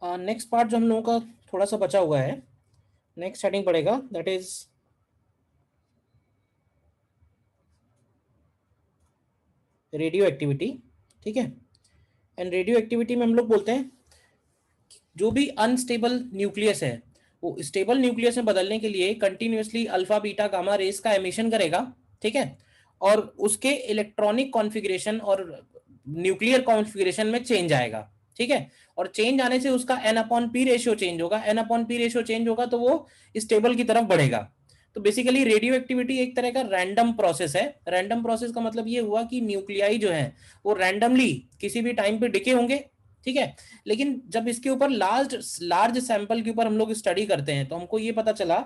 Next part जो हम लोगों का थोड़ा सा बचा हुआ है, नेक्स्ट हेडिंग पड़ेगा, दैट इज रेडियो एक्टिविटी। ठीक है, एंड रेडियो एक्टिविटी में हम लोग बोलते हैं जो भी अनस्टेबल न्यूक्लियस है वो स्टेबल न्यूक्लियस में बदलने के लिए continuously alpha beta gamma rays का एमिशन करेगा। ठीक है, और उसके इलेक्ट्रॉनिक कॉन्फ़िगरेशन और न्यूक्लियर कॉन्फ़िगरेशन में चेंज आएगा। ठीक है, और चेंज आने से उसका N upon P ratio change होगा, N upon P ratio change होगा तो वो स्टेबल की तरफ बढ़ेगा। तो बेसिकली रेडियो एक्टिविटी एक तरह का रैंडम प्रोसेस है। रैंडम प्रोसेस का मतलब ये हुआ कि न्यूक्लियाई जो है वो रैंडमली किसी भी टाइम पे डिके होंगे। ठीक है, लेकिन जब इसके ऊपर लार्ज लार्ज सैंपल के ऊपर हम लोग स्टडी करते हैं तो हमको ये पता चला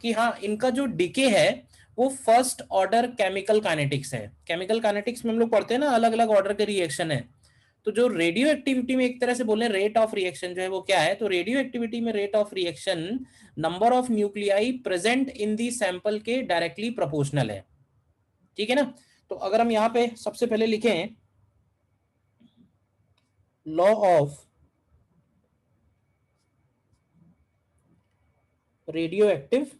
कि हाँ, इनका जो डिके है वो फर्स्ट ऑर्डर केमिकल काइनेटिक्स है। केमिकल काइनेटिक्स में हम लोग पढ़ते हैं ना, अलग अलग ऑर्डर के रिएक्शन है। तो जो रेडियो एक्टिविटी में एक तरह से बोले रेट ऑफ रिएक्शन जो है वो क्या है, तो रेडियो एक्टिविटी में rate of reaction number of nuclei present in the sample के डायरेक्टली प्रोपोर्शनल है। ठीक है ना, तो अगर हम यहाँ पे सबसे पहले लिखें law of radio active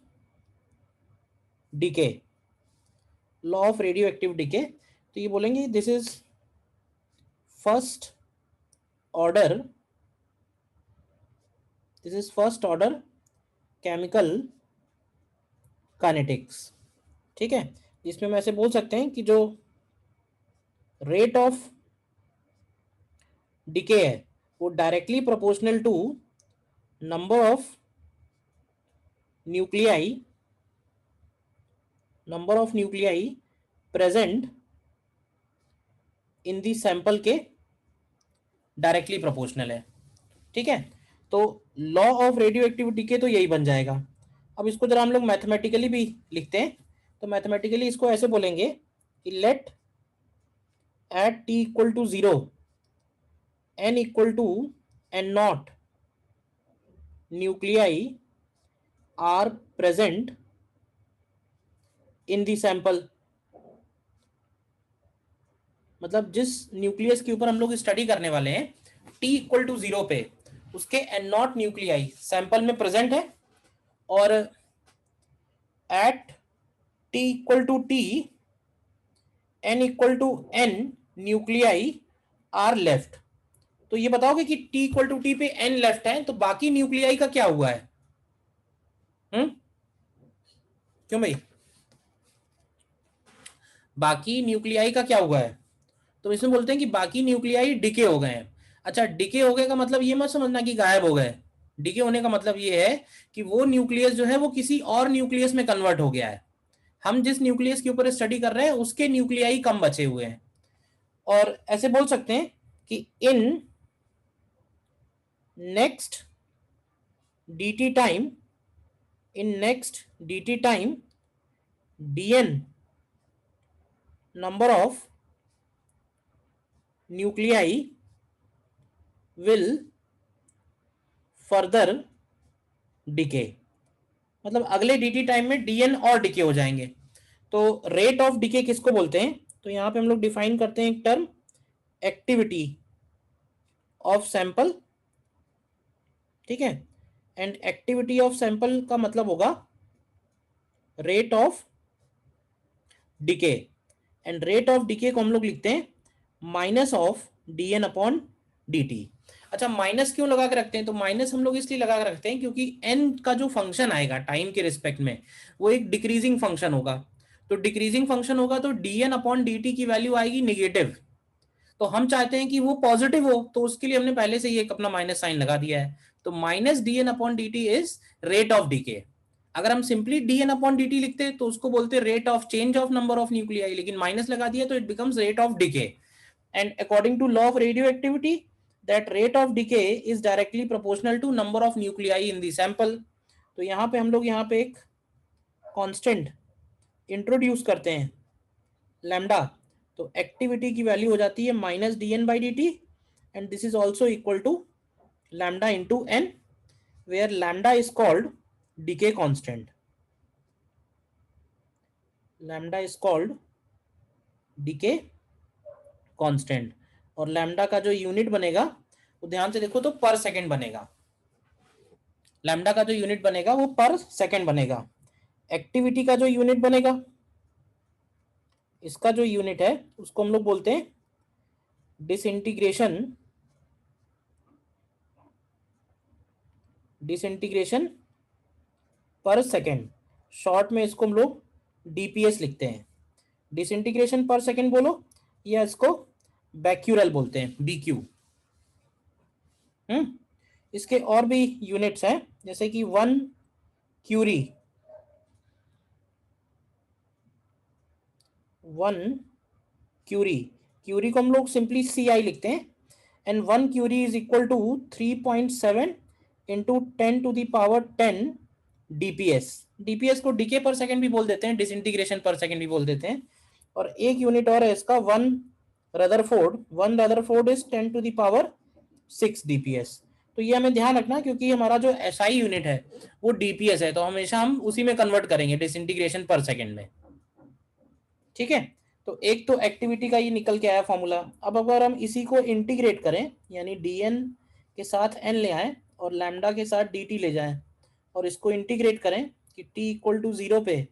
decay, law of radio active decay, तो ये बोलेंगे this is first order, this is first order chemical kinetics. ठीक है, इसमें हम ऐसे बोल सकते हैं कि जो रेट ऑफ डिके है वो directly proportional to number of nuclei, number of nuclei present in the sample के डायरेक्टली प्रोपोर्शनल है। ठीक है, तो लॉ ऑफ रेडियो एक्टिविटी के तो यही बन जाएगा। अब इसको जरा हम लोग मैथमेटिकली भी लिखते हैं, तो मैथमेटिकली इसको ऐसे बोलेंगे कि let at T equal to zero N equal to N not nuclei are present in the sample. मतलब जिस न्यूक्लियस के ऊपर हम लोग स्टडी करने वाले हैं टी इक्वल टू जीरो पे उसके एन नॉट न्यूक्लियाई सैंपल में प्रेजेंट है, और at T equal to T N equal to N nuclei are left. तो ये बताओगे कि टी इक्वल टू टी पे एन लेफ्ट है तो बाकी न्यूक्लियाई का क्या हुआ है? क्यों भाई, बाकी न्यूक्लियाई का क्या हुआ है? तो इसमें बोलते हैं कि बाकी न्यूक्लियाई डिके हो गए हैं। अच्छा, डिके हो गए का मतलब ये मत समझना कि गायब हो गए। डिके होने का मतलब ये है कि वो न्यूक्लियस जो है वो किसी और न्यूक्लियस में कन्वर्ट हो गया है। हम जिस न्यूक्लियस के ऊपर स्टडी कर रहे हैं उसके न्यूक्लियाई कम बचे हुए हैं। और ऐसे बोल सकते हैं कि in next dt time, in next dt time dn number of nuclei will further decay। मतलब अगले dt टाइम में dn और डिके हो जाएंगे। तो रेट ऑफ डिके किसको बोलते हैं, तो यहां पे हम लोग डिफाइन करते हैं एक टर्म एक्टिविटी ऑफ सैंपल। ठीक है, एंड एक्टिविटी ऑफ सैंपल का मतलब होगा rate of decay, and rate of decay को हम लोग लिखते हैं minus of D N upon D T. अच्छा, माइनस क्यों लगा के रखते हैं, तो माइनस हम लोग इसलिए लगा के रखते हैं क्योंकि एन का जो फंक्शन आएगा टाइम के रिस्पेक्ट में वो एक डिक्रीजिंग फंक्शन होगा। तो डिक्रीजिंग फंक्शन होगा तो D N upon D T की वैल्यू आएगी निगेटिव। तो हम चाहते हैं कि वो पॉजिटिव हो, तो उसके लिए हमने पहले से ही एक अपना माइनस साइन लगा दिया है। तो minus D N upon D T is rate of decay. अगर हम simply D N upon D T लिखते तो उसको बोलते rate of change of number of nuclei, लेकिन माइनस लगा दिया तो it becomes rate of decay. And according to law of radio activity that rate of decay is directly proportional to number of nuclei in the sample. तो यहाँ पे हम लोग यहाँ पे एक कांस्टेंट इंट्रोड्यूस करते हैं लैम्डा। तो एक्टिविटी की वैल्यू हो जाती है minus D N by D T, and this is also equal to lambda into N, where lambda is called decay constant. Lambda is called decay constant, और lambda का जो यूनिट बनेगा वो ध्यान से देखो तो पर सेकेंड बनेगा। लैम्डा का जो यूनिट बनेगा वो पर सेकेंड बनेगा। एक्टिविटी का जो यूनिट बनेगा, इसका जो यूनिट है उसको हम लोग बोलते हैं डिसइंटीग्रेशन, डिसइंटीग्रेशन पर सेकेंड। शॉर्ट में इसको हम लोग डीपीएस लिखते हैं। डिसइंटीग्रेशन पर सेकेंड बोलो, या इसको बैक्यूरल बोलते हैं, बीक्यू। इसके और भी यूनिट्स हैं, जैसे कि 1 क्यूरी, 1 क्यूरी, क्यूरी को हम लोग सिंपली CI लिखते हैं। And 1 curie is equal to 3.7 into 10⁻10 DPS. DPS को डीके पर सेकेंड भी बोल देते हैं, डिसइंटीग्रेशन पर सेकेंड भी बोल देते हैं। और एक यूनिट और है इसका 1 रदरफोर्ड, 1 रदरफोर्ड इज 10⁻6 डीपीएस। तो ये हमें ध्यान रखना, क्योंकि हमारा जो एसआई यूनिट है वो डीपीएस है, तो हमेशा हम उसी में कन्वर्ट करेंगे डिसइंटीग्रेशन पर सेकेंड में। ठीक है, तो एक तो एक्टिविटी का ये निकल के आया फॉर्मूला। अब अगर हम इसी को इंटीग्रेट करें, यानी dn के साथ n ले आए और लैम्डा के साथ dt ले जाएं, और इसको इंटीग्रेट करें कि t इक्वल टू 0 पे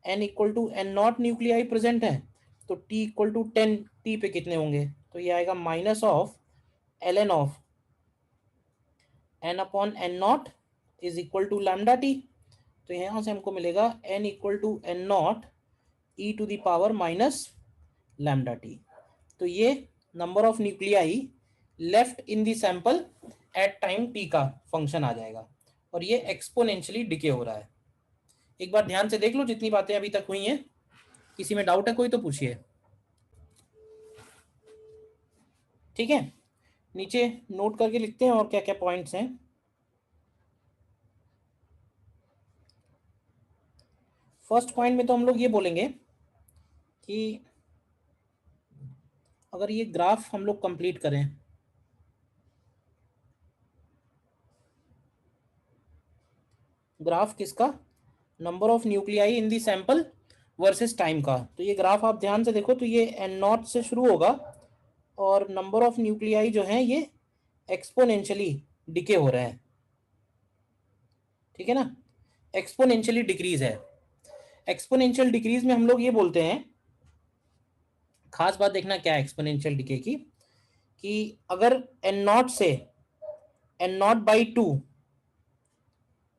n equal to n0 nuclei present है, तो t इक्वल टू 10 t पे कितने होंगे, तो ये आएगा minus of ln of n upon n0 is equal to lambda t। तो यहाँ से हमको मिलेगा n equal to n0 e to the power minus lambda T. तो ये number of nuclei left in the sample at time t का function आ जाएगा, और ये एक्सपोनेंशियली डिके हो रहा है। एक बार ध्यान से देख लो जितनी बातें अभी तक हुई हैं। किसी में डाउट है कोई तो पूछिए। ठीक है, नीचे नोट करके लिखते हैं और क्या क्या पॉइंट्स हैं। फर्स्ट पॉइंट में तो हम लोग ये बोलेंगे कि अगर ये ग्राफ हम लोग कंप्लीट करें, ग्राफ किसका, number of nuclei in the sample versus time का, तो ये ग्राफ आप ध्यान से देखो तो ये n0 से शुरू होगा और नंबर ऑफ न्यूक्लियाई जो है ये एक्सपोनेंशियली डिके हो रहे हैं। ठीक है ना, एक्सपोनेंशियली डिक्रीज है। एक्सपोनेंशियल डिक्रीज में हम लोग ये बोलते हैं, खास बात देखना क्या है एक्सपोनेंशियल डिके की, कि अगर n0 से n0/2,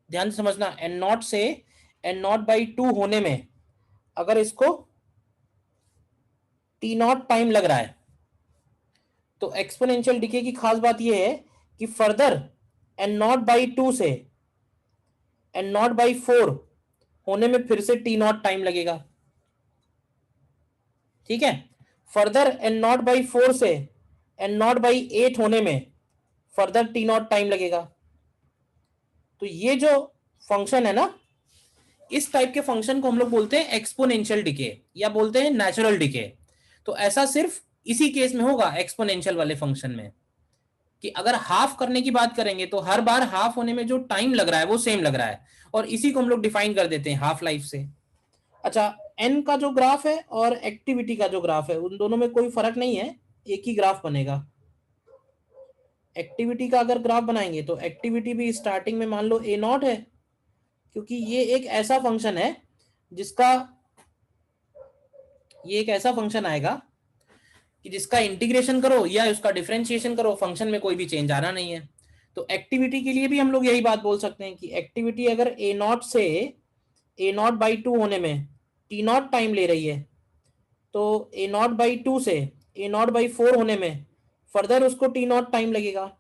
ध्यान से समझना, n0 से n0/2 होने में अगर इसको t0 टाइम लग रहा है, तो एक्सपोनेंशियल डिके की खास बात यह है कि फर्दर n0/2 से n0/4 होने में फिर से t0 टाइम लगेगा। ठीक है, फर्दर n0/4 से n0/8 होने में फर्दर t0 टाइम लगेगा। तो ये जो फंक्शन है ना, इस टाइप के फंक्शन को हम लोग बोलते हैं एक्सपोनेंशियल डिके या बोलते हैं नेचुरल डिके। तो ऐसा सिर्फ इसी केस में होगा एक्सपोनेंशियल वाले फंक्शन में, कि अगर हाफ करने की बात करेंगे तो हर बार हाफ होने में जो टाइम लग रहा है वो सेम लग रहा है, और इसी को हम लोग डिफाइन कर देते हैं हाफ लाइफ से। अच्छा, एन का जो ग्राफ है और एक्टिविटी का जो ग्राफ है उन दोनों में कोई फर्क नहीं है, एक ही ग्राफ बनेगा। एक्टिविटी का अगर ग्राफ बनाएंगे तो एक्टिविटी भी स्टार्टिंग में मान लो a0 है, क्योंकि ये एक ऐसा फंक्शन है जिसका, ये एक ऐसा फंक्शन आएगा कि जिसका इंटीग्रेशन करो या उसका डिफरेंशिएशन करो फंक्शन में कोई भी चेंज आना नहीं है। तो एक्टिविटी के लिए भी हम लोग यही बात बोल सकते हैं कि एक्टिविटी अगर a0 से a0/2 होने में t0 टाइम ले रही है, तो a0/2 से a0/4 होने में फर्दर उसको t0 टाइम लगेगा,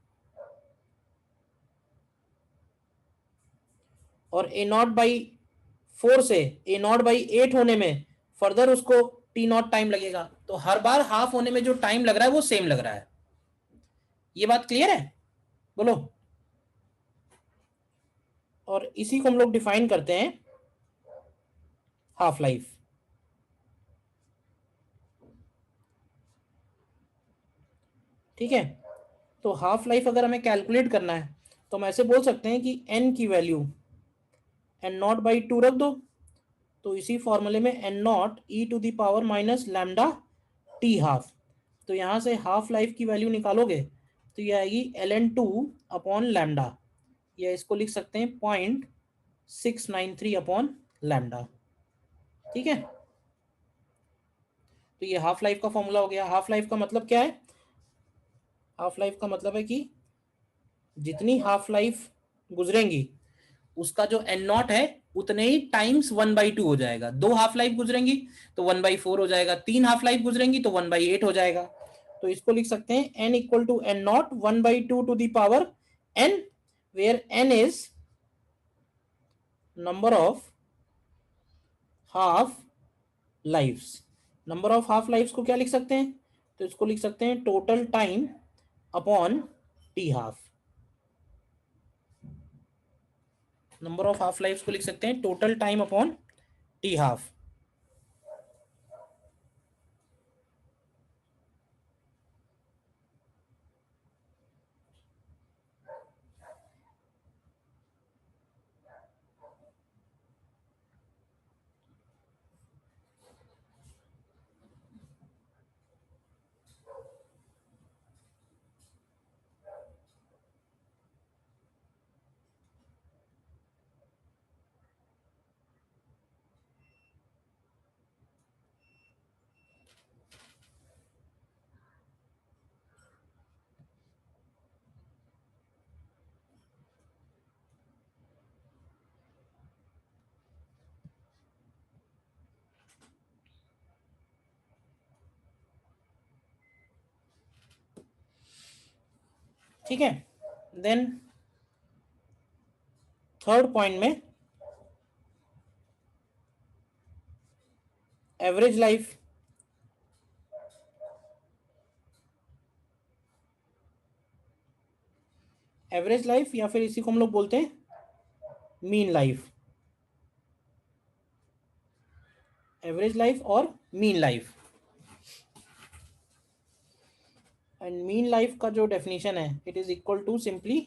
और a0/4 से a0/8 होने में फर्दर उसको t0 टाइम लगेगा। तो हर बार हाफ होने में जो टाइम लग रहा है वो सेम लग रहा है। ये बात क्लियर है, बोलो। और इसी को हम लोग डिफाइन करते हैं हाफ लाइफ। ठीक है, तो हाफ लाइफ अगर हमें कैलकुलेट करना है तो हम ऐसे बोल सकते हैं कि n की वैल्यू n0/2 रख दो, तो इसी फॉर्मूले में n0 e to the power minus lambda t half. तो यहाँ से हाफ लाइफ की वैल्यू निकालोगे तो ये आएगी ln2 अपॉन लैम्डा। या इसको लिख सकते हैं 0.693 अपॉन लैम्डा। ठीक है, तो ये हाफ लाइफ का फॉर्मूला हो गया। हाफ लाइफ का मतलब क्या है? हाफ लाइफ का मतलब है कि जितनी हाफ लाइफ गुजरेंगी उसका जो एन नॉट है उतने ही टाइम्स 1/2 हो जाएगा। 2 हाफ लाइफ गुजरेंगी तो 1/4 हो जाएगा, 3 हाफ लाइफ गुजरेंगी तो 1/8 हो जाएगा। तो इसको लिख सकते हैं n equal to N not 1/2 to the power n, where n is number of half lives. Number of half lives को क्या लिख सकते हैं? तो इसको लिख सकते हैं total time upon T half. Number of half lives को लिख सकते हैं total time upon T half. ठीक है, देन थर्ड पॉइंट में एवरेज लाइफ। एवरेज लाइफ या फिर इसी को हम लोग बोलते हैं मीन लाइफ। एवरेज लाइफ और mean life. And mean life का जो डेफिनेशन है it is equal to simply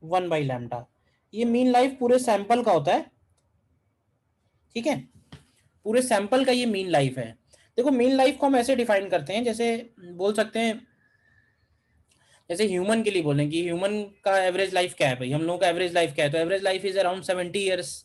1/λ। ये मीन लाइफ पूरे सैंपल का होता है। ठीक है, पूरे सैंपल का ये मीन लाइफ है। देखो मीन लाइफ को हम ऐसे डिफाइन करते हैं, जैसे बोल सकते हैं, जैसे ह्यूमन के लिए बोलें कि ह्यूमन का एवरेज लाइफ क्या है भाई, हम लोगों का एवरेज लाइफ क्या है, तो average life is around 70 years,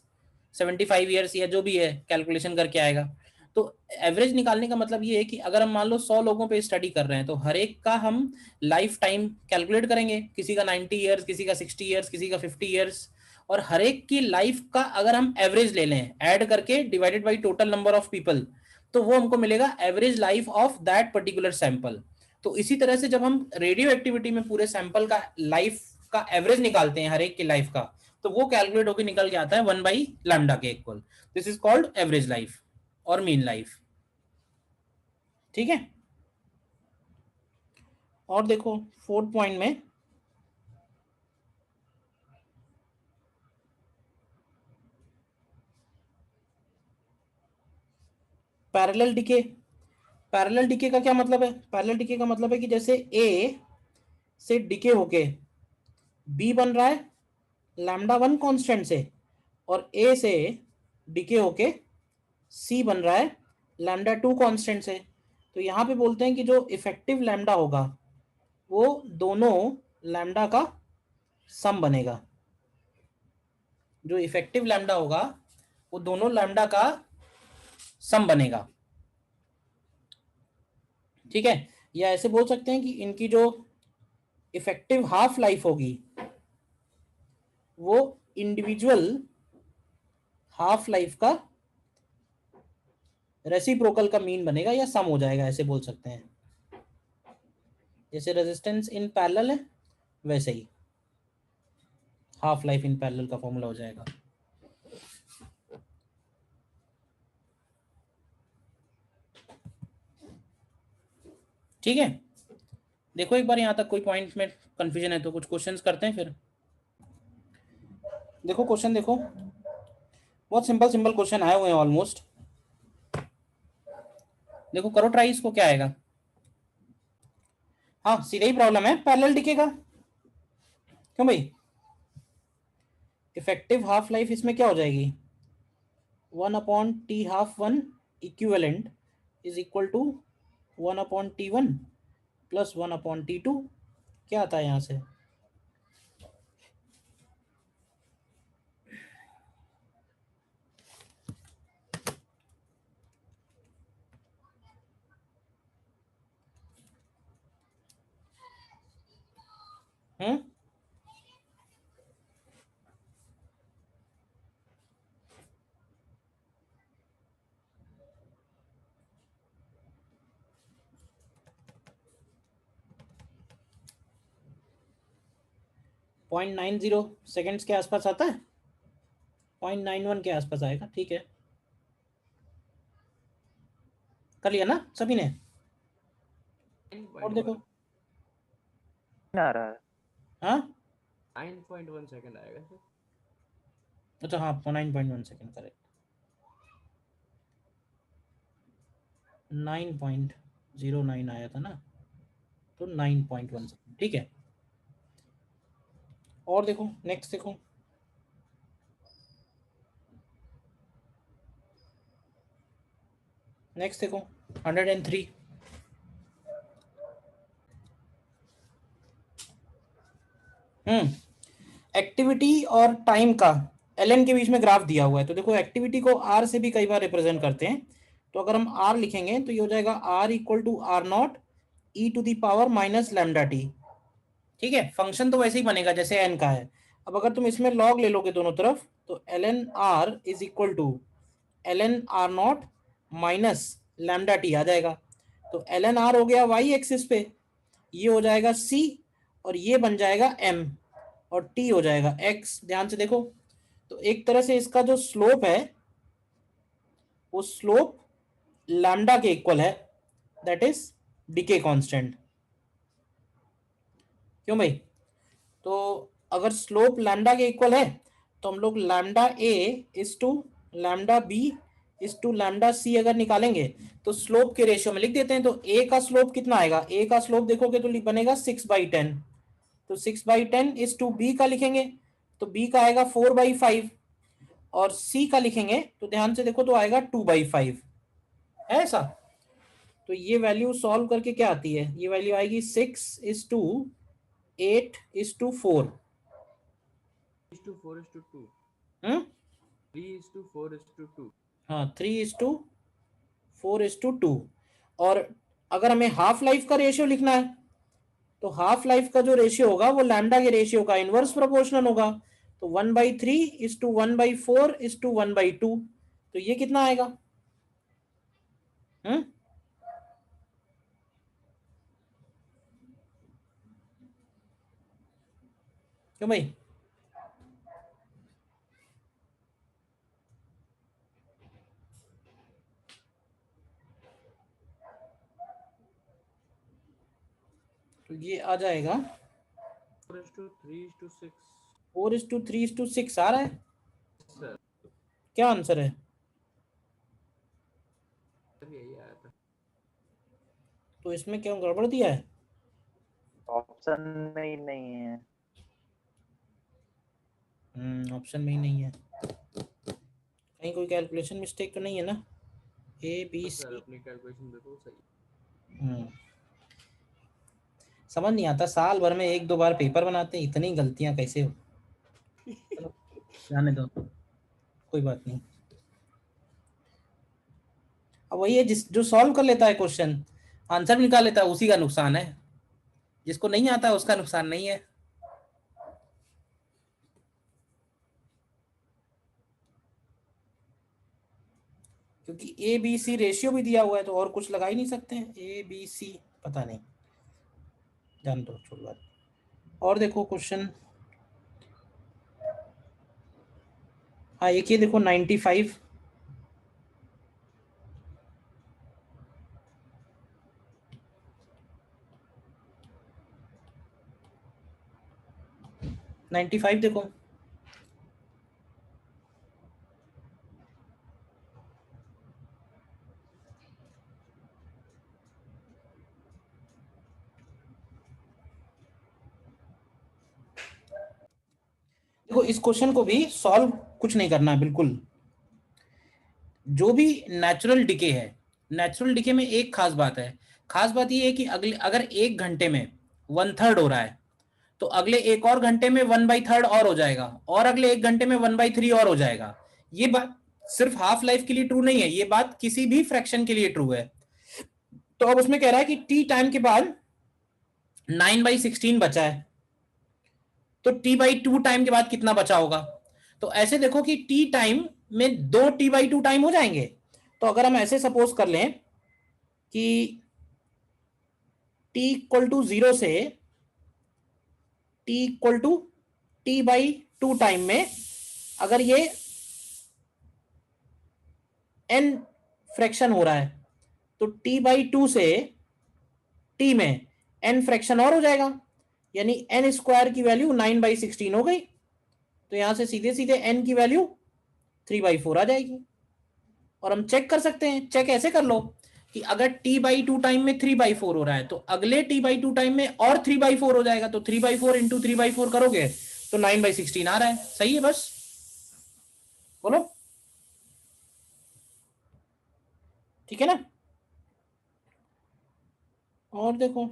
75 years या जो भी है कैलकुलेशन करके आएगा। तो एवरेज निकालने का मतलब ये है कि अगर हम मान लो 100 लोगों पे स्टडी कर रहे हैं तो हर एक का हम लाइफ टाइम कैलकुलेट करेंगे, किसी का 90 ईयर्स, किसी का 60 ईयर्स, किसी का 50 ईयर्स, और हर एक की लाइफ का अगर हम एवरेज ले लें ऐड करके divided by total number of people, तो वो हमको मिलेगा average life of that particular sample. तो इसी तरह से जब हम रेडियो एक्टिविटी में पूरे सैंपल का लाइफ का एवरेज निकालते हैं हर एक की लाइफ का, तो वो कैलकुलेट होकर निकल के आता है 1/λ के equal. This is called average life और मीन लाइफ। ठीक है, और देखो फोर्थ पॉइंट में पैरेलल डिके। पैरेलल डिके का क्या मतलब है? पैरेलल डिके का मतलब है कि जैसे ए से डिके होके बी बन रहा है λ1 कांस्टेंट से, और ए से डिके होके सी बन रहा है λ2 कांस्टेंट से। तो यहां पे बोलते हैं कि जो इफेक्टिव लैम्डा होगा वो दोनों लैम्डा का सम बनेगा। जो इफेक्टिव लैम्डा होगा वो दोनों लैम्डा का सम बनेगा। ठीक है, या ऐसे बोल सकते हैं कि इनकी जो इफेक्टिव हाफ लाइफ होगी वो इंडिविजुअल हाफ लाइफ का रेसिप्रोकल का मीन बनेगा या सम हो जाएगा, ऐसे बोल सकते हैं। जैसे रेजिस्टेंस इन पैरेलल है वैसे ही हाफ लाइफ इन पैरेलल का फॉर्मूला हो जाएगा। ठीक है, देखो एक बार यहां तक कोई पॉइंट में कंफ्यूजन है तो कुछ क्वेश्चंस करते हैं फिर। देखो क्वेश्चन देखो, बहुत सिंपल सिंपल क्वेश्चन आए हुए हैं ऑलमोस्ट। देखो करो ट्राई, इसको क्या आएगा। हाँ सीधा ही प्रॉब्लम है पैरेलल डिके का। क्यों भाई, इफेक्टिव हाफ लाइफ इसमें क्या हो जाएगी, 1/T12 equivalent is equal to 1/T1 +1/T2। क्या आता है यहाँ से, हम्म, 0.90 सेकेंड्स के आसपास आता है, 0.91 के आसपास आएगा, ठीक है। कर लिया ना सभी ने? और देखो, 9.1 आ रहा है। हाँ 9.1 सेकंड आएगा सर। अच्छा, हाँ 9.1 सेकेंड करेक्ट, 9.09 आया था ना, तो 9.1 सेकेंड, ठीक है। और देखो नेक्स्ट देखो, नेक्स्ट देखो 103। एक्टिविटी और टाइम का ln के बीच में ग्राफ दिया हुआ है, तो देखो एक्टिविटी को r से भी कई बार रिप्रेजेंट करते हैं, तो अगर हम r लिखेंगे तो ये हो जाएगा r equal to R not E to the power minus lambda T, ठीक है। फंक्शन तो वैसे ही बनेगा जैसे n का है। अब अगर तुम इसमें लॉग ले लोगे दोनों तरफ, तो ln r is equal to ln r naught minus lambda t आ जाएगा। तो ln r हो गया y एक्सिस पे, ये हो जाएगा c, और ये बन जाएगा m, और t हो जाएगा x। ध्यान से देखो, तो एक तरह से इसका जो स्लोप है वो स्लोप लैम्डा के इक्वल है, दैट इज डीके कांस्टेंट। क्यों भाई? तो अगर स्लोप लैम्डा के इक्वल है तो हम लोग lambda a is to lambda b is to lambda c अगर निकालेंगे तो स्लोप के रेशियो में लिख देते हैं। तो ए का स्लोप कितना आएगा? ए का स्लोप देखोगे तो बनेगा 6/10, तो 6/10 इज टू बी का लिखेंगे तो बी का आएगा 4/5, और सी का लिखेंगे तो ध्यान से देखो तो आएगा 2/5, है ऐसा। तो ये वैल्यू सॉल्व करके क्या आती है? ये वैल्यू आएगी 6:8:4। 3:4:2। हम्म, 3:4:2। हाँ 3:4:2। और अगर हमें हाफ लाइफ का रेशियो लिखना है तो हाफ लाइफ का जो रेशियो होगा वो लैम्डा के रेशियो का इनवर्स प्रोपोर्शनल होगा, तो 1/3:1/4:1/2। तो ये कितना आएगा? हम्म, क्यों भाई? तो ये आ जाएगा 4:3:6। 4:3:6 आ रहा है। सर क्या आंसर है? यही आया था। तो इसमें क्यों गड़बड़ दिया है? ऑप्शन में ही नहीं है। ऑप्शन में ही नहीं है, कहीं कोई कैलकुलेशन मिस्टेक तो नहीं है ना? ए बी सर सी। अपनी कैलकुलेशन देखो सही। समझ नहीं आता, साल भर में 1-2 बार पेपर बनाते हैं, इतनी गलतियां कैसे हो? चलो जाने दो, कोई बात नहीं। अब वही है, जिस जो सॉल्व कर लेता है क्वेश्चन, आंसर भी निकाल लेता है, उसी का नुकसान है, जिसको नहीं आता उसका नुकसान नहीं है। क्योंकि ए बी सी रेशियो भी दिया हुआ है तो और कुछ लगा ही नहीं सकते हैं, ए बी सी पता नहीं, जान दो छोड़ बात। और देखो क्वेश्चन, हाँ एक ये देखो 95। देखो, देखो इस क्वेश्चन को भी सॉल्व कुछ नहीं करना है बिल्कुल। जो भी नेचुरल डिके है, नेचुरल डिके में एक खास बात है, खास बात ये है कि अगले अगर 1 घंटे में 1/3 हो रहा है तो अगले एक और घंटे में 1/3 और हो जाएगा, और अगले 1 घंटे में 1/3 और हो जाएगा। ये बात सिर्फ हाफ लाइफ के लिए ट्रू नहीं है, ये बात किसी भी फ्रैक्शन के लिए ट्रू है। तो अब उसमें कह रहा है कि टी टाइम के बाद 9/16 बचा है, तो t/2 टाइम के बाद कितना बचा होगा। तो ऐसे देखो कि t टाइम में 2 t/2 टाइम हो जाएंगे। तो अगर हम ऐसे सपोज कर लें कि t इक्वल टू 0 से t equal to t/2 time में अगर ये n फ्रैक्शन हो रहा है तो t/2 से t में n फ्रैक्शन और हो जाएगा, यानी n स्क्वायर की वैल्यू 9/16 हो गई। तो यहां से सीधे सीधे n की वैल्यू 3/4 आ जाएगी। और हम चेक कर सकते हैं, चेक ऐसे कर लो कि अगर t/2 टाइम में 3/4 हो रहा है तो अगले t/2 टाइम में और 3/4 हो जाएगा। तो 3/4 इंटू 3/4 करोगे तो 9/16 आ रहा है। सही है, बस बोलो, ठीक है ना। और देखो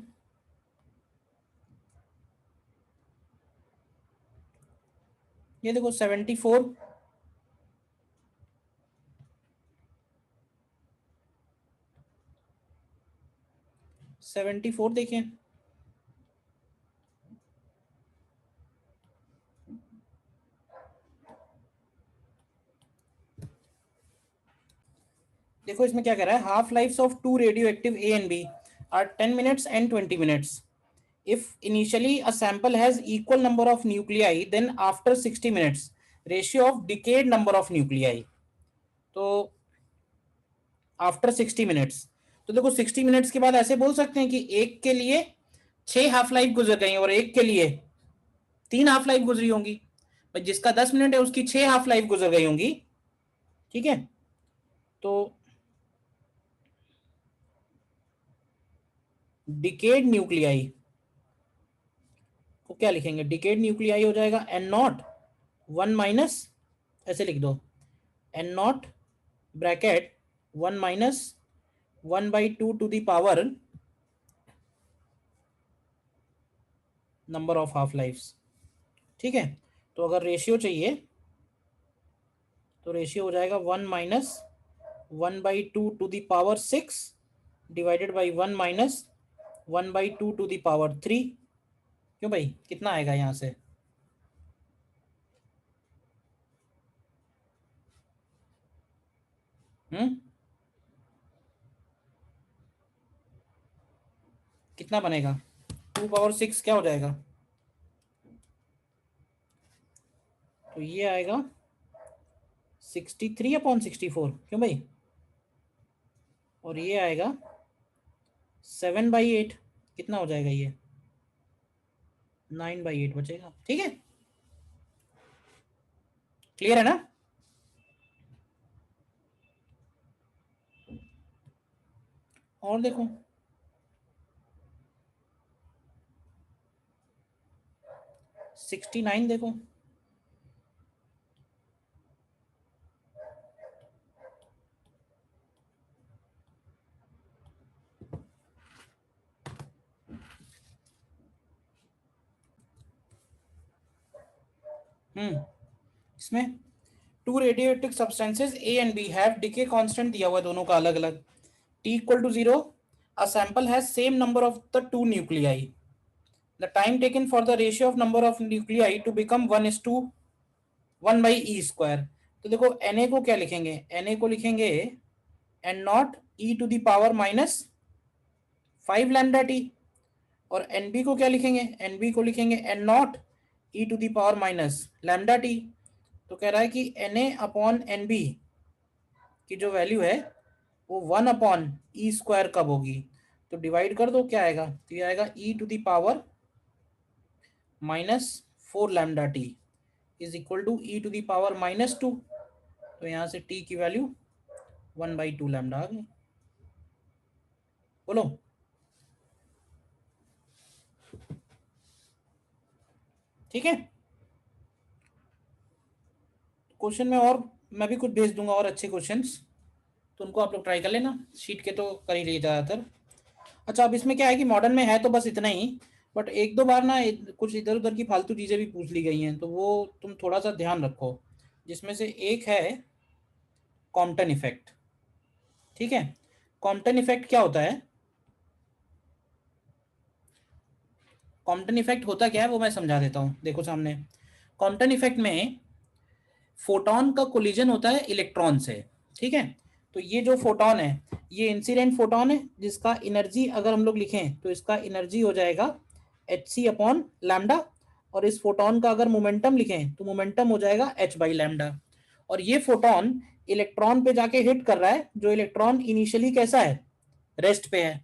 ये देखो 74 देखें, देखो इसमें क्या कह रहा है, half life of two radio active A and B are 10 minutes and 20 minutes. If initially a sample has equal number of nuclei, then after 60 minutes, ratio of decayed number of nuclei. तो after 60 minutes, तो देखो 60 minutes के बाद ऐसे बोल सकते हैं कि एक के लिए 6 हाफ लाइफ गुजर गई और एक के लिए 3 हाफ लाइफ गुजरी होंगी। भाई जिसका 10 मिनट है उसकी 6 हाफ लाइफ गुजर गई होंगी, ठीक है। तो डिकेड न्यूक्लियाई को क्या लिखेंगे, डिकेड न्यूक्लियाई हो जाएगा n0 1 माइनस, ऐसे लिख दो n0 bracket 1 minus 1/2 to the power number of half lives, ठीक है। तो अगर रेशियो चाहिए तो रेशियो हो जाएगा 1 minus 1/2 to the power 6 divided by 1 minus 1/2 to the power 3। क्यों भाई, कितना आएगा यहां से, कितना बनेगा, 2 पावर 6 क्या हो जाएगा, तो ये आएगा 63/64। क्यों भाई, और ये आएगा 7/8, कितना हो जाएगा ये 9/8 बचेगा, ठीक है। क्लियर है ना। और देखो 69 देखो, इसमें two radioactive substances A and B have decay constant दिया हुआ है दोनों का अलग अलग, t equal to 0, a sample has same number of the two nuclei, the time taken for the ratio of number of nuclei to become 1:1/e²। तो देखो Na को क्या लिखेंगे, Na को लिखेंगे n0 e to the power minus 5 lambda T, और Nb को क्या लिखेंगे, Nb को लिखेंगे n0 e to the power minus lambda T. तो कह रहा है कि Na/Nb की जो वैल्यू है वो 1/e² कब होगी, तो डिवाइड कर दो, क्या आएगा, तो ये आएगा e to the power -4 lambda T is equal to e to the power -2। तो यहां से t की वैल्यू 1/2 लैम्डा आ गई। बोलो, ठीक है। क्वेश्चन में और मैं भी कुछ भेज दूंगा और अच्छे क्वेश्चंस, तो उनको आप लोग ट्राई कर लेना, शीट के तो कर ही लिए ज़्यादातर। अच्छा, अब इसमें क्या है कि मॉडर्न में है तो बस इतना ही, बट एक दो बार ना कुछ इधर उधर की फालतू चीज़ें भी पूछ ली गई हैं, तो वो तुम थोड़ा सा ध्यान रखो। जिसमें से एक है कॉम्पटन इफेक्ट, ठीक है। कॉम्पटन इफेक्ट क्या होता है, कॉम्पटन इफेक्ट होता क्या है वो मैं समझा देता हूँ, देखो सामने। कॉम्पटन इफेक्ट में फोटोन का कोलिजन होता है इलेक्ट्रॉन से, ठीक है। तो ये जो फोटोन है ये इंसिडेंट फोटोन है, जिसका एनर्जी अगर हम लोग लिखें तो इसका एनर्जी हो जाएगा hc/λ, और इस फोटोन का अगर मोमेंटम लिखें तो मोमेंटम हो जाएगा h/λ। और ये फोटोन इलेक्ट्रॉन पे जाके हिट कर रहा है, जो इलेक्ट्रॉन इनिशियली कैसा है, रेस्ट पे है,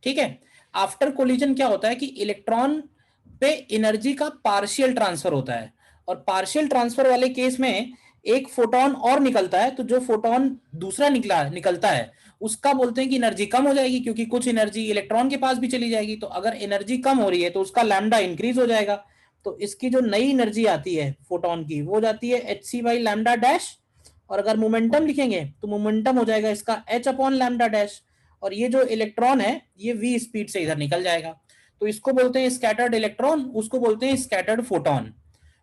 ठीक है। आफ्टर कोलिजन क्या होता है कि इलेक्ट्रॉन पे एनर्जी का पार्शियल ट्रांसफर होता है, और पार्शियल ट्रांसफर वाले केस में एक फोटोन और निकलता है, तो जो फोटोन दूसरा निकलता है उसका बोलते हैं कि एनर्जी कम हो जाएगी, क्योंकि कुछ एनर्जी इलेक्ट्रॉन के पास भी चली जाएगी। तो अगर एनर्जी कम हो रही है तो उसका लैम्डा इंक्रीज हो जाएगा, तो इसकी जो नई एनर्जी आती है फोटोन की वो जाती है hc/λ', और अगर मोमेंटम लिखेंगे तो मोमेंटम हो जाएगा इसका h/λ', और ये जो इलेक्ट्रॉन है ये v स्पीड से इधर निकल जाएगा। तो इसको बोलते हैं स्कैटर्ड इलेक्ट्रॉन, उसको बोलते हैं स्कैटर्ड फोटोन।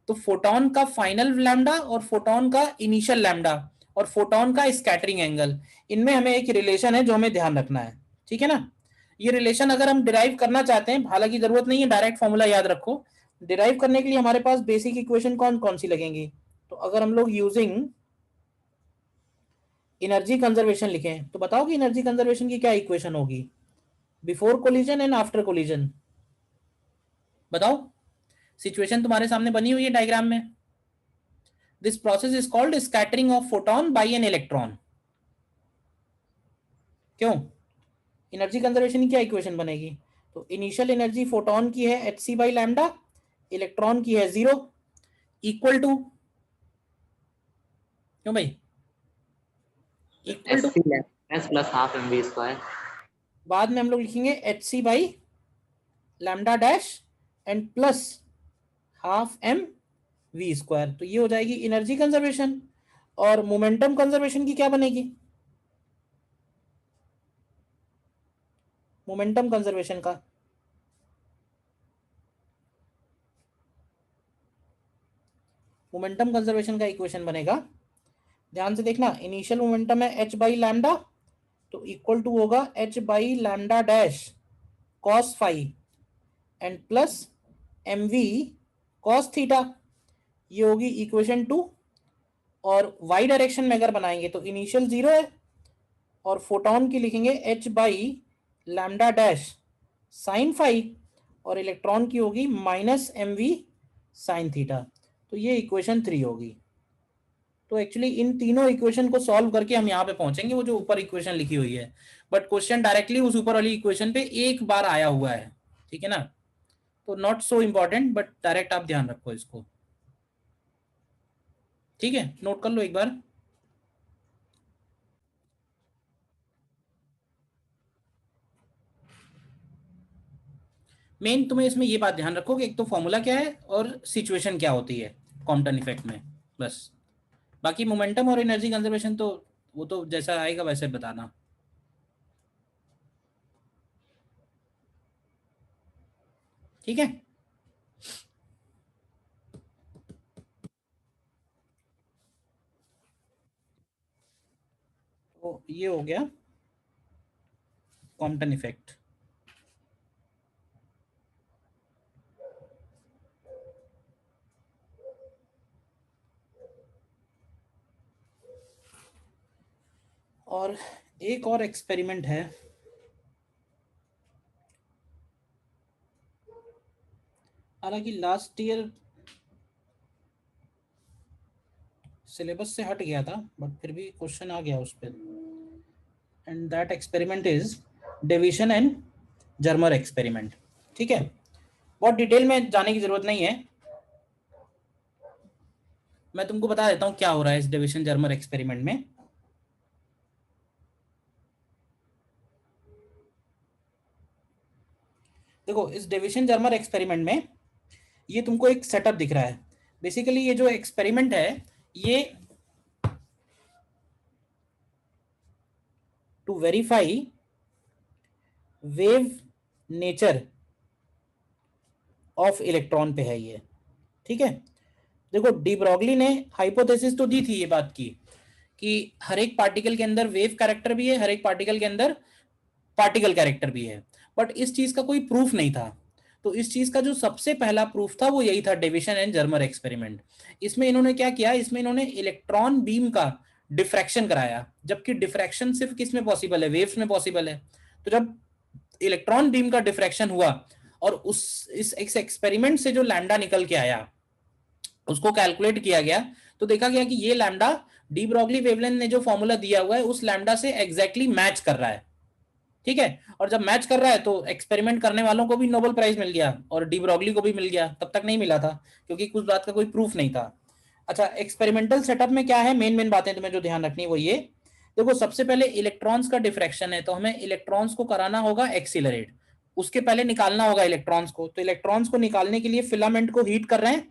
तो फोटोन का फाइनल लैम्डा और फोटोन का इनिशियल लैम्डा और फोटोन का स्कैटरिंग एंगल, इनमें हमें एक रिलेशन है जो हमें ध्यान रखना है, ठीक है ना। ये रिलेशन अगर हम डिराइव करना चाहते हैं, हालांकि जरूरत नहीं है, डायरेक्ट फॉर्मूला याद रखो। डिराइव करने के लिए हमारे पास बेसिक इक्वेशन कौन कौन सी लगेंगी, तो अगर हम लोग यूजिंग एनर्जी कंजर्वेशन लिखें तो बताओ कि एनर्जी कंजर्वेशन की क्या इक्वेशन होगी, before collision and after collision. बताओ, सिचुएशन तुम्हारे सामने बनी हुई है डायग्राम में। This process is called scattering of photon by an electron. क्यों, एनर्जी कंजर्वेशन की क्या इक्वेशन बनेगी, तो इनिशियल एनर्जी फोटोन की है hc/λ, इलेक्ट्रॉन की है 0, इक्वल टू, क्यों भाई, equal to s plus half mv²। बाद में हम लोग लिखेंगे hc/λ' and plus half mv²। तो ये हो जाएगी एनर्जी कंजर्वेशन। और मोमेंटम कंजर्वेशन की क्या बनेगी, मोमेंटम कंजर्वेशन का, मोमेंटम कंजर्वेशन का इक्वेशन बनेगा, ध्यान से देखना, इनिशियल मोमेंटम है h/λ, तो इक्वल टू होगा h/λ' cos phi and plus mv cos theta, ये होगी इक्वेशन 2। और y डायरेक्शन में अगर बनाएंगे तो इनिशियल 0 है, और फोटोन की लिखेंगे h/λ' साइन फाई, और इलेक्ट्रॉन की होगी -mv साइन थीटा। तो ये इक्वेशन 3 होगी। तो एक्चुअली इन तीनों इक्वेशन को सॉल्व करके हम यहाँ पे पहुंचेंगे, वो जो ऊपर इक्वेशन लिखी हुई है, बट क्वेश्चन डायरेक्टली उस ऊपर वाली इक्वेशन पे एक बार आया हुआ है, ठीक है ना। तो not so important, but direct आप ध्यान रखो इसको, ठीक है, नोट कर लो एक बार। मेन तुम्हें इसमें ये बात ध्यान रखो कि एक तो फॉर्मूला क्या है और सिचुएशन क्या होती है कॉम्पटन इफेक्ट में, बस। बाकी मोमेंटम और एनर्जी कंजर्वेशन तो वो तो जैसा आएगा वैसे बताना। ठीक है, तो ये हो गया कॉम्पटन इफेक्ट। और एक और एक्सपेरिमेंट है, हालांकि लास्ट ईयर सिलेबस से हट गया था, बट फिर भी क्वेश्चन आ गया उस पर, and that experiment is deviation and Germer experiment. ठीक है, बहुत डिटेल में जाने की जरूरत नहीं है, मैं तुमको बता देता हूं क्या हो रहा है इस डेविएशन जर्मर एक्सपेरिमेंट में। देखो, इस डेविएशन जर्मर एक्सपेरिमेंट में ये तुमको एक सेटअप दिख रहा है। बेसिकली ये जो एक्सपेरिमेंट है ये to verify wave nature of electron पे है ये। ठीक है, देखो डी ब्रॉगली ने हाइपोथेसिस तो दी थी ये बात की कि हर एक पार्टिकल के अंदर वेव कैरेक्टर भी है, हर एक पार्टिकल के अंदर पार्टिकल कैरेक्टर भी है, बट इस चीज का कोई प्रूफ नहीं था। तो इस चीज का जो सबसे पहला प्रूफ था वो यही था, डेविसन एंड जर्मर एक्सपेरिमेंट। इसमें इन्होंने क्या किया, इसमें इन्होंने इलेक्ट्रॉन बीम का डिफ्रैक्शन कराया, जबकि डिफ्रैक्शन सिर्फ किस में पॉसिबल है, वेव्स में पॉसिबल है। तो जब इलेक्ट्रॉन बीम का डिफ्रैक्शन हुआ और इस एक्सपेरिमेंट से जो लैम्डा निकल के आया उसको कैलकुलेट किया गया, तो देखा गया कि ये लैम्डा डी ब्रॉगली वेवलेंथ ने जो फॉर्मूला दिया हुआ है उस लैम्डा से एग्जैक्टली मैच कर रहा है। ठीक है, और जब मैच कर रहा है तो एक्सपेरिमेंट करने वालों को भी नोबेल प्राइज मिल गया और डी ब्रॉगली को भी मिल गया, तब तक नहीं मिला था क्योंकि कुछ बात का कोई प्रूफ नहीं था। अच्छा, एक्सपेरिमेंटल सेटअप में क्या है, मेन मेन बातें तुम्हें जो ध्यान रखनी है वो ये देखो। सबसे पहले इलेक्ट्रॉन्स का डिफ्रैक्शन है, तो हमें इलेक्ट्रॉन्स को कराना होगा एक्सीलरेट, उसके पहले निकालना होगा इलेक्ट्रॉन्स को। तो इलेक्ट्रॉन्स को निकालने के लिए फिलामेंट को हीट कर रहे हैं,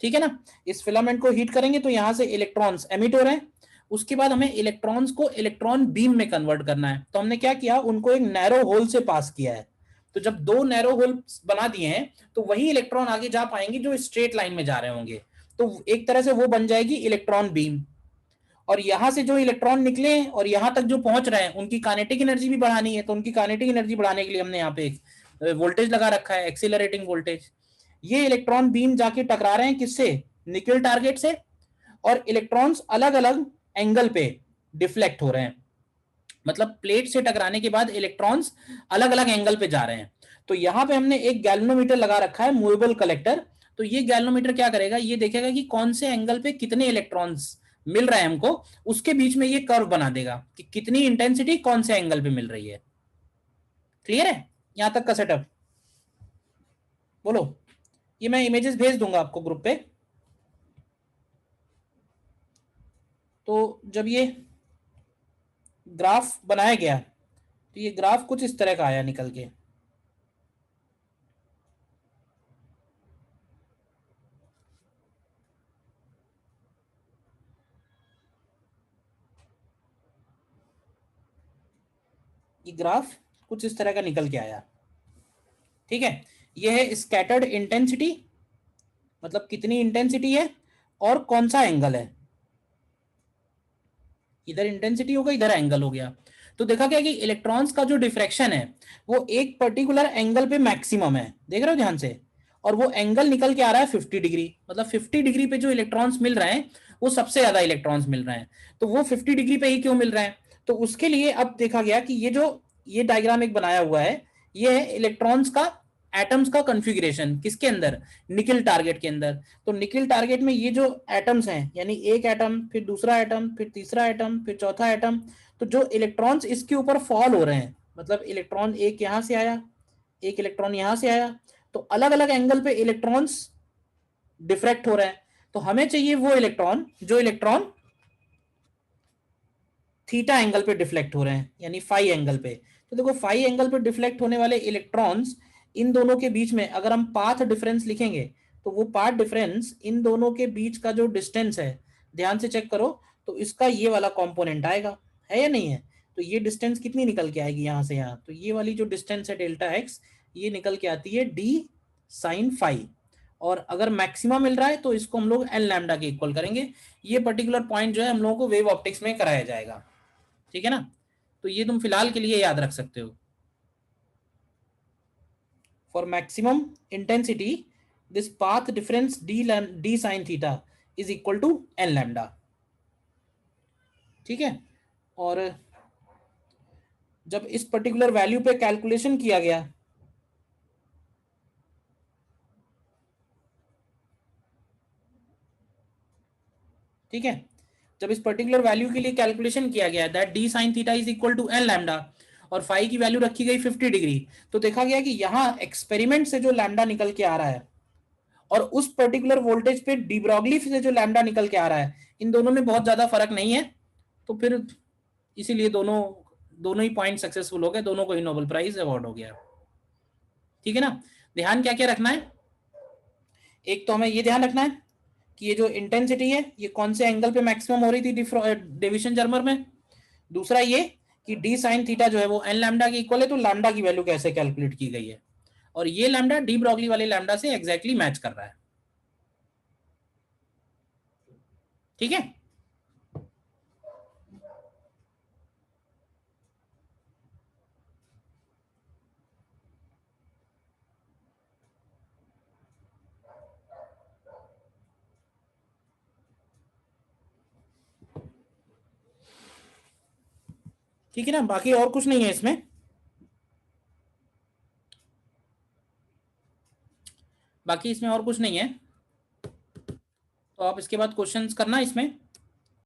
ठीक है ना। इस फिलामेंट को हीट करेंगे तो यहां से इलेक्ट्रॉन्स एमिट हो रहे हैं, उसके बाद हमें इलेक्ट्रॉन्स को इलेक्ट्रॉन बीम में कन्वर्ट करना है। तो हमने क्या किया, उनको एक नैरो होल से पास किया है। तो जब दो नैरो होल बना दिए हैं तो वही इलेक्ट्रॉन आगे जा पाएंगे जो स्ट्रेट लाइन में जा रहे होंगे, तो एक तरह से वो बन जाएगी इलेक्ट्रॉन बीम। और यहां से जो इलेक्ट्रॉन निकले हैं और यहां तक जो पहुंच रहे हैं उनकी काइनेटिक एनर्जी भी बढ़ानी है, तो उनकी काइनेटिक एनर्जी बढ़ाने के लिए हमने यहाँ पे एक वोल्टेज लगा रखा है, एक्सीलरेटिंग वोल्टेज। ये इलेक्ट्रॉन बीम जाके टकरा रहे हैं किससे, निकल टारगेट से, और इलेक्ट्रॉन्स अलग अलग एंगल पे डिफ्लेक्ट हो रहे हैं। मतलब प्लेट से टकराने के बाद इलेक्ट्रॉन्स अलग अलग एंगल पे जा रहे हैं। तो यहां पे हमने एक गैल्वेनोमीटर लगा रखा है, मूवेबल कलेक्टर। तो ये गैल्वेनोमीटर क्या करेगा, ये देखेगा कि कौन से एंगल पे कितने इलेक्ट्रॉन्स मिल रहे हैं हमको, उसके बीच में ये कर्व बना देगा कि कितनी इंटेंसिटी कौन से एंगल पे मिल रही है। क्लियर है यहां तक का सेटअप? बोलो। ये मैं इमेजेस भेज दूंगा आपको ग्रुप पे। तो जब ये ग्राफ बनाया गया तो ये ग्राफ कुछ इस तरह का आया निकल के। ये ग्राफ कुछ इस तरह का निकल के आया, ठीक है। ये है स्कैटर्ड इंटेंसिटी, मतलब कितनी इंटेंसिटी है और कौन सा एंगल है। इधर इंटेंसिटी हो गया, इधर एंगल हो गया। तो देखा गया कि इलेक्ट्रॉन्स का जो डिफ्रैक्शन है वो एक पर्टिकुलर एंगल पे मैक्सिमम है, देख रहे हो ध्यान से, और वो एंगल निकल के आ रहा है 50 डिग्री। मतलब 50 डिग्री पे जो इलेक्ट्रॉन्स मिल रहे हैं वो सबसे ज्यादा इलेक्ट्रॉन्स मिल रहे हैं। तो वो 50 डिग्री पे ही क्यों मिल रहे हैं, तो उसके लिए अब देखा गया कि ये डायग्राम एक बनाया हुआ है, ये है इलेक्ट्रॉन्स का एटम्स का कॉन्फ़िगरेशन किसके अंदर, निकल टारगेट के अंदर। तो निकल टारगेट में ये जो एटम्स हैं, यानी एक एटम, फिर दूसरा एटम, फिर तीसरा एटम, फिर चौथा एटम, तो जो इलेक्ट्रॉन्स इसके ऊपर फॉल हो रहे हैं, मतलब इलेक्ट्रॉन एक यहां से आया, एक इलेक्ट्रॉन यहां से आया, तो अलग अलग एंगल पे इलेक्ट्रॉन्स डिफ्रैक्ट हो रहे हैं। तो हमें चाहिए वो इलेक्ट्रॉन जो इलेक्ट्रॉन थीटा एंगल पे डिफ्लेक्ट हो रहे हैं, यानी फाई एंगल पे। तो देखो फाई एंगल पे डिफ्लेक्ट होने वाले इलेक्ट्रॉन्स, इन दोनों के बीच में अगर हम पाथ डिफरेंस लिखेंगे तो वो पाथ डिफरेंस इन दोनों के बीच का जो डिस्टेंस है, ध्यान से चेक करो, तो इसका ये वाला कंपोनेंट आएगा, है या नहीं है। तो ये डिस्टेंस कितनी निकल के आएगी यहाँ से यहाँ, तो ये वाली जो डिस्टेंस है डेल्टा एक्स, ये निकल के आती है डी साइन फाई। और अगर मैक्सिमम मिल रहा है तो इसको हम लोग एन लैम्डा के इक्वल करेंगे। ये पर्टिकुलर पॉइंट जो है हम लोगों को वेव ऑप्टिक्स में कराया जाएगा, ठीक है ना। तो ये तुम फिलहाल के लिए याद रख सकते हो। For maximum intensity this path difference D sine theta is equal to N lambda, ठीक है। और जब इस पर्टिकुलर वैल्यू पे कैलकुलेशन किया गया, ठीक है, जब इस पर्टिकुलर वैल्यू के लिए कैलकुलेशन किया गया that D sine theta is equal to N lambda और फाई की वैल्यू रखी गई 50 डिग्री, तो देखा गया कि यहाँ एक्सपेरिमेंट से जो लैम्डा निकल के आ रहा है और उस पर्टिकुलर वोल्टेज पे डी ब्रॉगली से जो लैम्डा निकल के आ रहा है, इन दोनों में बहुत ज्यादा फर्क नहीं है। तो फिर इसीलिए दोनों दोनों ही पॉइंट सक्सेसफुल हो गए, दोनों को ही नोबेल प्राइज अवार्ड हो गया, ठीक है ना। ध्यान क्या क्या रखना है, एक तो हमें ये ध्यान रखना है कि ये जो इंटेंसिटी है ये कौन से एंगल पे मैक्सिमम हो रही थी डेविसन जर्मर में। दूसरा ये कि डी साइन थीटा जो है वो एन लैम्डा के इक्वल है, तो लैम्डा की वैल्यू कैसे कैलकुलेट की गई है, और ये लैम्डा डी ब्रॉगली वाले लैम्डा से एग्जैक्टली मैच कर रहा है, ठीक है। ठीक है ना, बाकी और कुछ नहीं है इसमें। बाकी इसमें और कुछ नहीं है, तो आप इसके बाद क्वेश्चंस करना इसमें।